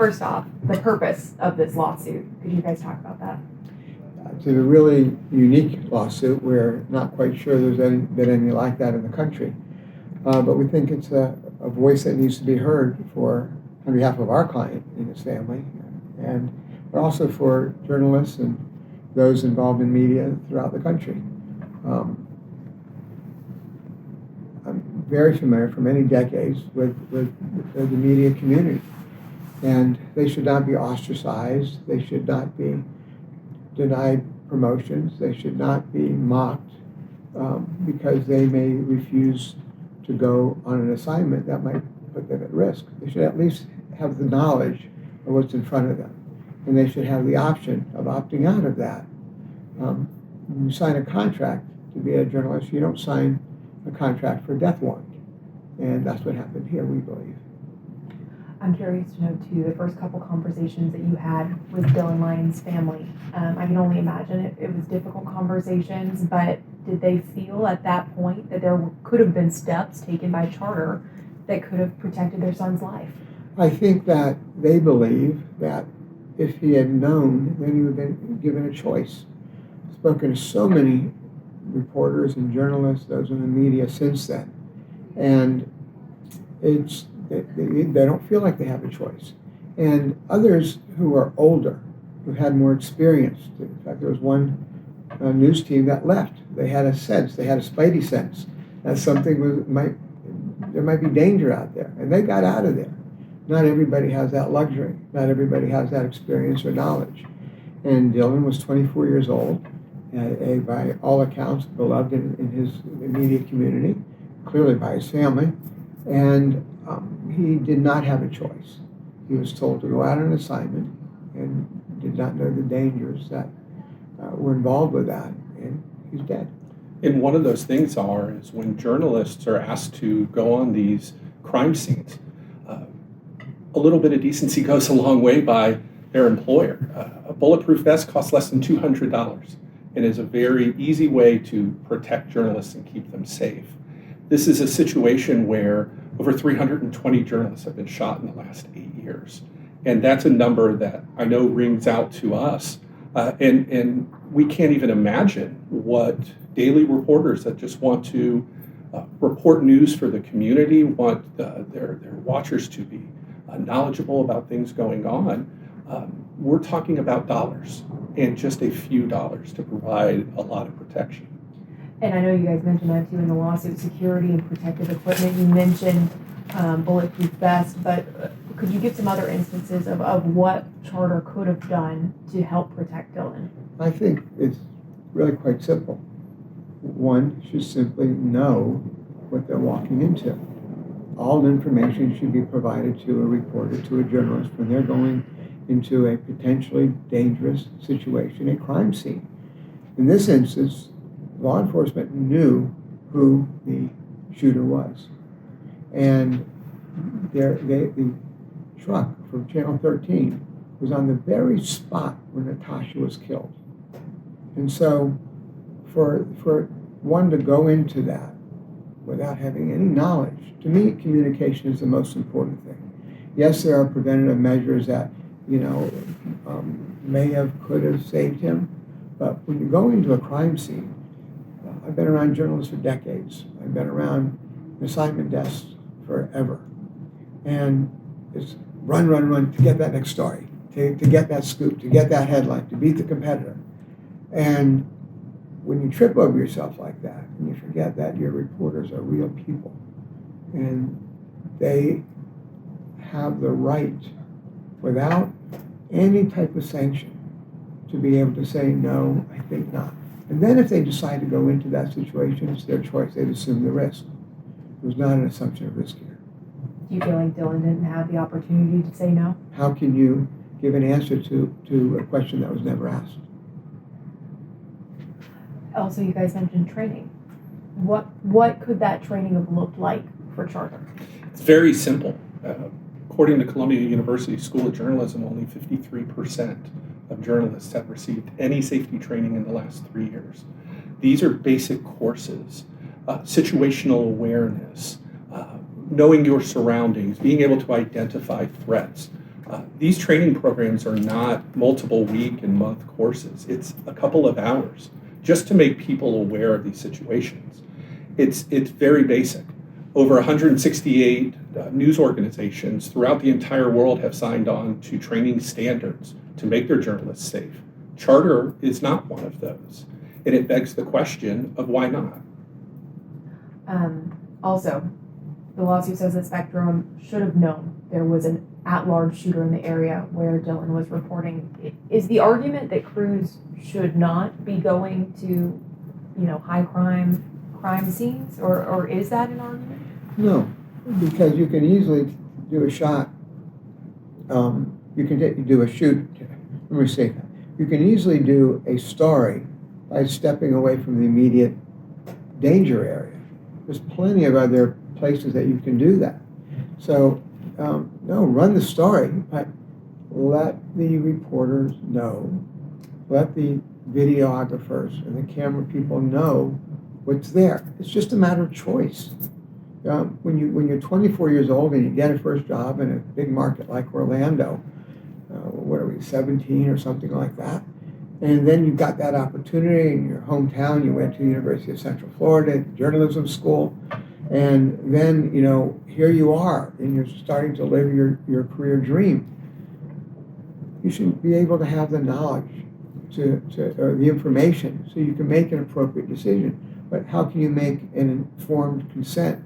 first off, the purpose of this lawsuit. Could you guys talk about that? It's a really unique lawsuit. We're not quite sure there's been any like that in the country. But we think it's a voice that needs to be heard on behalf of our client and his family, but also for journalists and those involved in media throughout the country. I'm very familiar for many decades with the media community, and they should not be ostracized. They should not be denied promotions. They should not be mocked because they may refuse to go on an assignment that might put them at risk. They should at least have the knowledge of what's in front of them, and they should have the option of opting out of that. When you sign a contract to be a journalist, you don't sign a contract for a death warrant, and that's what happened here, we believe. I'm curious to know, too, the first couple conversations that you had with Dylan Lyons' family. I can only imagine it was difficult conversations, but did they feel at that point that there could have been steps taken by charter that could have protected their son's life? I think that they believe that if he had known, then he would have been given a choice. I've spoken to so many reporters and journalists, those in the media since then, and they don't feel like they have a choice. And others who are older, who had more experience, in fact, there was one news team that left. They had a sense, they had a spidey sense that there might be danger out there, and they got out of there. Not everybody has that luxury. Not everybody has that experience or knowledge. And Dylan was 24 years old, by all accounts beloved in his immediate community, clearly by his family, and he did not have a choice. He was told to go out on an assignment and did not know the dangers that were involved with that, and he's dead. And one of those things is when journalists are asked to go on these crime scenes, a little bit of decency goes a long way by their employer. A bulletproof vest costs less than $200 and is a very easy way to protect journalists and keep them safe. This is a situation where over 320 journalists have been shot in the last 8 years. And that's a number that I know rings out to us. And we can't even imagine what daily reporters that just want to report news for the community, want their watchers to be knowledgeable about things going on. We're talking about dollars and just a few dollars to provide a lot of protection. And I know you guys mentioned that too in the lawsuit, security and protective equipment. You mentioned bulletproof vest, but could you give some other instances of what charter could have done to help protect Dylan? I think it's really quite simple. One should simply know what they're walking into. All information should be provided to a reporter, to a journalist, when they're going into a potentially dangerous situation, a crime scene. In this instance, law enforcement knew who the shooter was. And the truck from Channel 13 was on the very spot where Natasha was killed. And so for one to go into that without having any knowledge, to me, communication is the most important thing. Yes, there are preventative measures that, could have saved him, but when you go into a crime scene, I've been around journalists for decades. I've been around assignment desks forever. And it's run to get that next story, to get that scoop, to get that headline, to beat the competitor. And when you trip over yourself like that, and you forget that your reporters are real people, and they have the right, without any type of sanction, to be able to say, no, I think not. And then if they decide to go into that situation, it's their choice. They'd assume the risk. It was not an assumption of risk here. Do you feel like Dylan didn't have the opportunity to say no? How can you give an answer to a question that was never asked? Also, you guys mentioned training. What could that training have looked like for charter? It's very simple. According to Columbia University School of Journalism, only 53% of journalists have received any safety training in the last 3 years. These are basic courses, situational awareness, knowing your surroundings, being able to identify threats, These training programs are not multiple week and month courses. It's a couple of hours just to make people aware of these situations. It's very basic. Over 168 news organizations throughout the entire world have signed on to training standards to make their journalists safe. Charter is not one of those. And it begs the question of why not? Also, the lawsuit says that Spectrum should have known there was an at-large shooter in the area where Dylan was reporting. Is the argument that crews should not be going to, high crime scenes, or is that an argument? No, because you can easily do a shot. You can do a shoot. Let me say that. You can easily do a story by stepping away from the immediate danger area. There's plenty of other places that you can do that. So, no, run the story, but let the reporters know, let the videographers and the camera people know what's there. It's just a matter of choice. When you're 24 years old and you get a first job in a big market like Orlando, what are we, 17 or something like that, and then you got that opportunity in your hometown, you went to the University of Central Florida, journalism school, and then, here you are, and you're starting to live your career dream. You should be able to have the knowledge or the information so you can make an appropriate decision. But how can you make an informed consent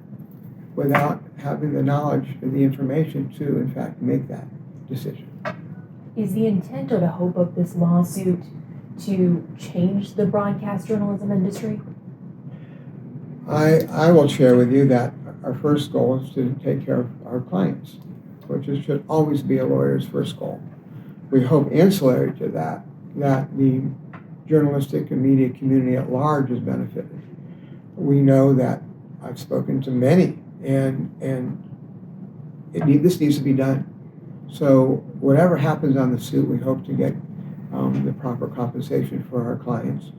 without having the knowledge and the information to, in fact, make that decision? Is the intent or the hope of this lawsuit to change the broadcast journalism industry? I will share with you that our first goal is to take care of our clients, which should always be a lawyer's first goal. We hope ancillary to that the journalistic and media community at large is benefited. We know that I've spoken to many, and this needs to be done. So whatever happens on the suit, we hope to get the proper compensation for our clients.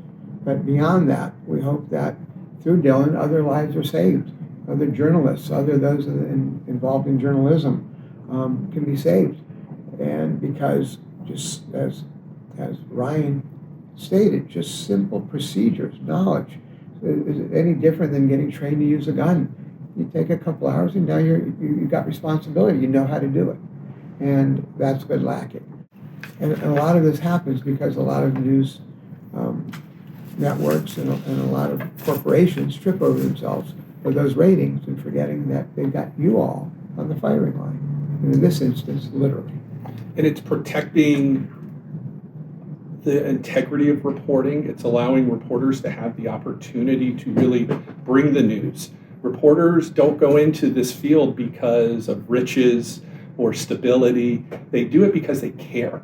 But beyond that, we hope that through Dylan, other lives are saved. Other journalists, those involved in journalism can be saved. And because, just as Ryan stated, just simple procedures, knowledge. Is it any different than getting trained to use a gun? You take a couple hours and now you've got responsibility. You know how to do it. And that's been lacking. And a lot of this happens because a lot of news networks and a lot of corporations trip over themselves for those ratings and forgetting that they've got you all on the firing line. And in this instance, literally. And it's protecting the integrity of reporting. It's allowing reporters to have the opportunity to really bring the news. Reporters don't go into this field because of riches or stability. They do it because they care.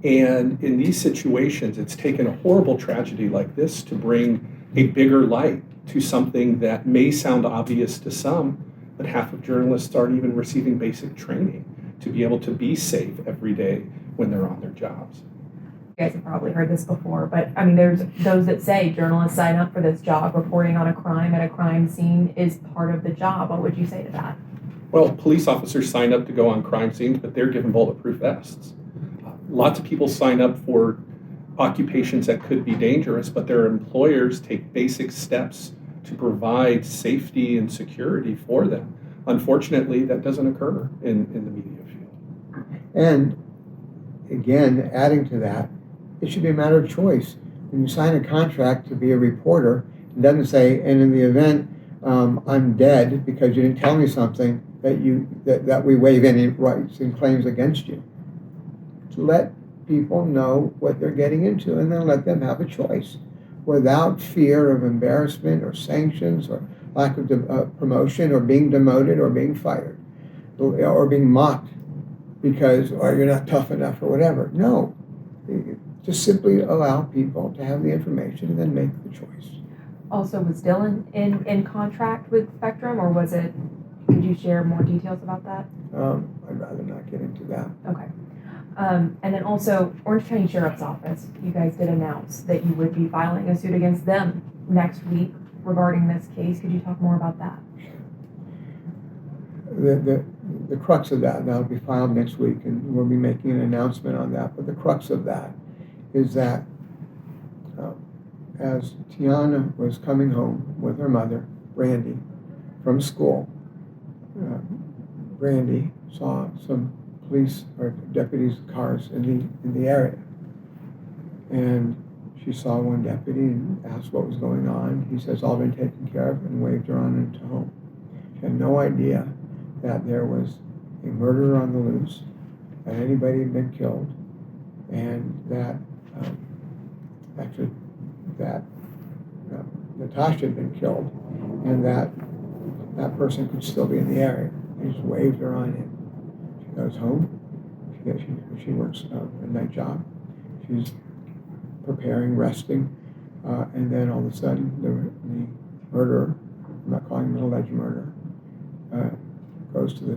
And in these situations, it's taken a horrible tragedy like this to bring a bigger light to something that may sound obvious to some, but half of journalists aren't even receiving basic training to be able to be safe every day when they're on their jobs. You guys have probably heard this before, but there's those that say journalists sign up for this job. Reporting on a crime at a crime scene is part of the job. What would you say to that? Well, police officers sign up to go on crime scenes, but they're given bulletproof vests. Lots of people sign up for occupations that could be dangerous, but their employers take basic steps to provide safety and security for them. Unfortunately, that doesn't occur in the media field. And again, adding to that, it should be a matter of choice. When you sign a contract to be a reporter, it doesn't say, and in the event I'm dead because you didn't tell me something, that we waive any rights and claims against you. To let people know what they're getting into and then let them have a choice without fear of embarrassment or sanctions or lack of promotion or being demoted or being fired or being mocked because you're not tough enough or whatever. No, just simply allow people to have the information and then make the choice. Also, was Dylan in contract with Spectrum, or could you share more details about that? I'd rather not get into that. Okay. And then also, Orange County Sheriff's Office, you guys did announce that you would be filing a suit against them next week regarding this case. Could you talk more about that? the crux of that, that'll be filed next week, and we'll be making an announcement on that, but the crux of that is that as Tiana was coming home with her mother, Brandy, from school, Brandy saw some police or deputies' cars in the area, and she saw one deputy and asked what was going on. He says, all been taken care of, and waved her on into home. She had no idea that there was a murderer on the loose, that anybody had been killed, and that that Natasha had been killed, and that person could still be in the area. He just waved her on in. She goes home. She works a night job. She's preparing, resting, and then all of a sudden the murderer, I'm not calling him an alleged murderer, goes to the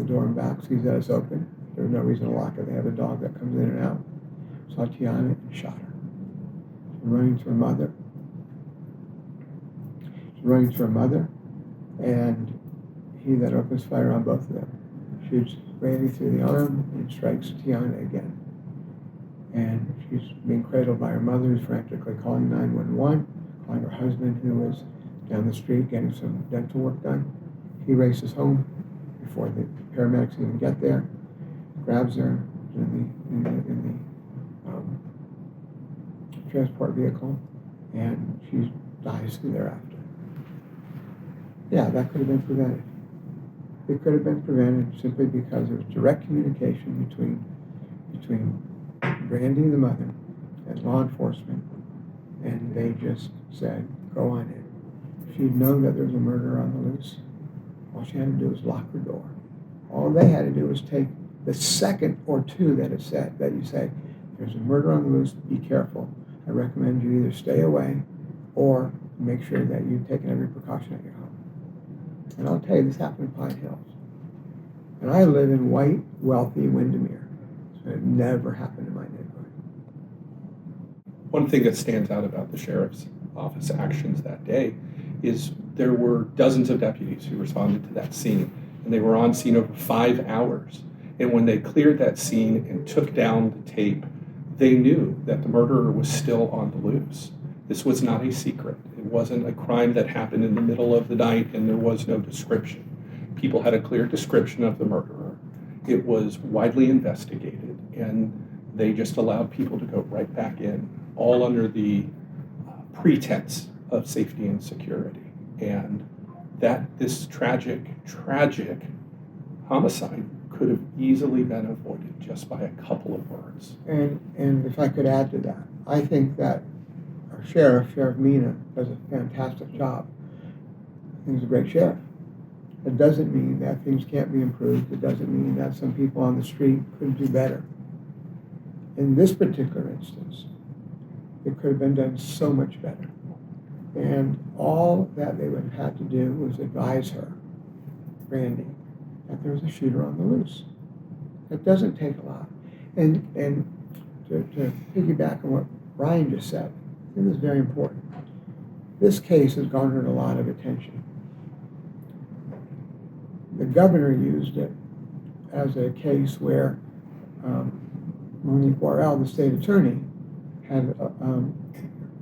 door and back, sees that it's open. There's no reason to lock it. They have a dog that comes in and out. Saw Tiana and shot her. She's running to her mother. And he then opens fire on both of them. Shoots Brandy through the arm and strikes Tiana again. And she's being cradled by her mother, who's frantically calling 911, calling her husband, who is down the street getting some dental work done. He races home before the paramedics even get there, grabs her in the transport vehicle, and she dies thereafter. Yeah, that could have been prevented. It could have been prevented simply because there was direct communication between Brandy, the mother, and law enforcement, and they just said, go on in. If she'd known that there was a murderer on the loose, all she had to do was lock her door. All they had to do was take the second or two that it said, that you say, there's a murder on the loose, be careful. I recommend you either stay away or make sure that you've taken every precaution at your home. And I'll tell you, this happened in Pine Hills. And I live in white, wealthy Windermere. So it never happened in my neighborhood. One thing that stands out about the sheriff's office actions that day is there were dozens of deputies who responded to that scene, and they were on scene over 5 hours. And when they cleared that scene and took down the tape, they knew that the murderer was still on the loose. This was not a secret. It wasn't a crime that happened in the middle of the night and there was no description. People had a clear description of the murderer. It was widely investigated, and they just allowed people to go right back in, all under the pretense of safety and security. And that this tragic homicide could have easily been avoided just by a couple of words. And if I could add to that, I think that our Sheriff Mina, does a fantastic job. I think he's a great sheriff. It doesn't mean that things can't be improved. It doesn't mean that some people on the street couldn't do better. In this particular instance, it could have been done so much better. And all that they would have had to do was advise her, Brandy, that there was a shooter on the loose. It doesn't take a lot. And to piggyback on what Ryan just said, I think this is very important. This case has garnered a lot of attention. The governor used it as a case where Monique Worrell, the state attorney, had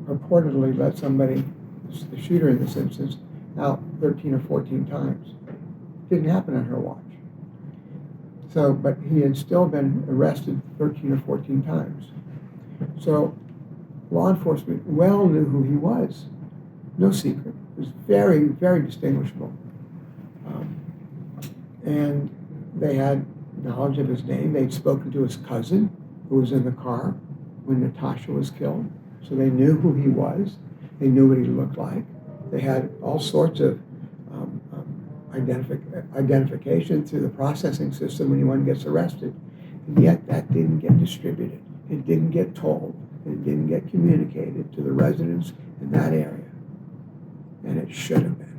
purportedly let somebody, the shooter in this instance, out 13 or 14 times. Didn't happen on her watch. So, but he had still been arrested 13 or 14 times. So law enforcement well knew who he was. No secret. It was very, very distinguishable. And they had knowledge of his name. They'd spoken to his cousin, who was in the car when Natasha was killed. So they knew who he was. They knew what he looked like. They had all sorts of identification through the processing system when anyone gets arrested. And yet that didn't get distributed. It didn't get told. It didn't get communicated to the residents in that area. And it should have been.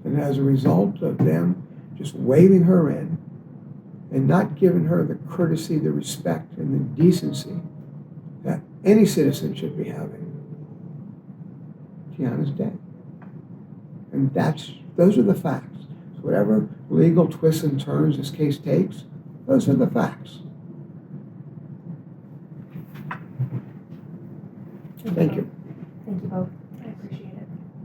And as a result of them just waving her in and not giving her the courtesy, the respect, and the decency that any citizen should be having, Tiana's dead. And those are the facts. So whatever legal twists and turns this case takes, those are the facts. Thank you. Thank you both. I appreciate it.